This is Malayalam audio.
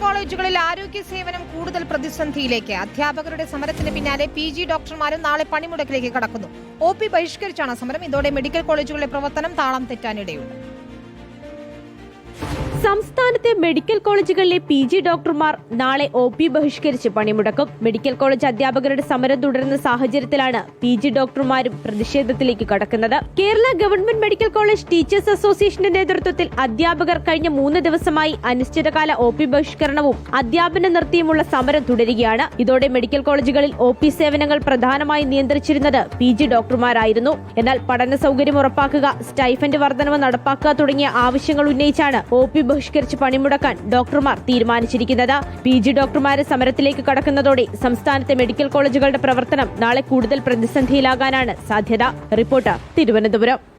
കോളേജുകളിൽ ആരോഗ്യ സേവനം കൂടുതൽ പ്രതിസന്ധിയിലേക്ക്. അധ്യാപകരുടെ സമരത്തിന് പിന്നാലെ PG ഡോക്ടർമാരും നാളെ പണിമുടക്കിലേക്ക് കടക്കുന്നു. OP ബഹിഷ്കരിച്ചാണ് സമരം. ഇതോടെ മെഡിക്കൽ കോളേജുകളിലെ പ്രവർത്തനം താളം തെറ്റാനിടയുണ്ട്. സംസ്ഥാനത്തെ മെഡിക്കൽ കോളേജുകളിലെ PG ഡോക്ടർമാർ നാളെ OP ബഹിഷ്കരിച്ച് പണിമുടക്കും. മെഡിക്കൽ കോളേജ് അധ്യാപകരുടെ സമരം തുടരുന്ന സാഹചര്യത്തിലാണ് PG ഡോക്ടർമാരും പ്രതിഷേധത്തിലേക്ക് കടക്കുന്നത്. Kerala government medical college teachers അസോസിയേഷന്റെ നേതൃത്വത്തിൽ അധ്യാപകർ കഴിഞ്ഞ 3 ദിവസമായി അനിശ്ചിതകാല OP ബഹിഷ്കരണവും അധ്യാപനം നിർത്തിയുമുള്ള സമരം തുടരുകയാണ്. ഇതോടെ മെഡിക്കൽ കോളേജുകളിൽ OP സേവനങ്ങൾ പ്രധാനമായി നിയന്ത്രിച്ചിരുന്നത് PG ഡോക്ടർമാരായിരുന്നു. എന്നാൽ പഠന സൗകര്യം ഉറപ്പാക്കുക, സ്റ്റൈഫൻഡ് വർധനവ് നടപ്പാക്കുക തുടങ്ങിയ ആവശ്യങ്ങൾ ഉന്നയിച്ചാണ് OP ബഹിഷ്കരിച്ച് പണിമുടക്കാൻ ഡോക്ടർമാർ തീരുമാനിച്ചിരിക്കുന്നത്. PG ഡോക്ടർമാരെ സമരത്തിലേക്ക് കടക്കുന്നതോടെ സംസ്ഥാനത്തെ മെഡിക്കൽ കോളേജുകളുടെ പ്രവർത്തനം നാളെ കൂടുതൽ പ്രതിസന്ധിയിലാകാനാണ് സാധ്യത. റിപ്പോർട്ടർ, തിരുവനന്തപുരം.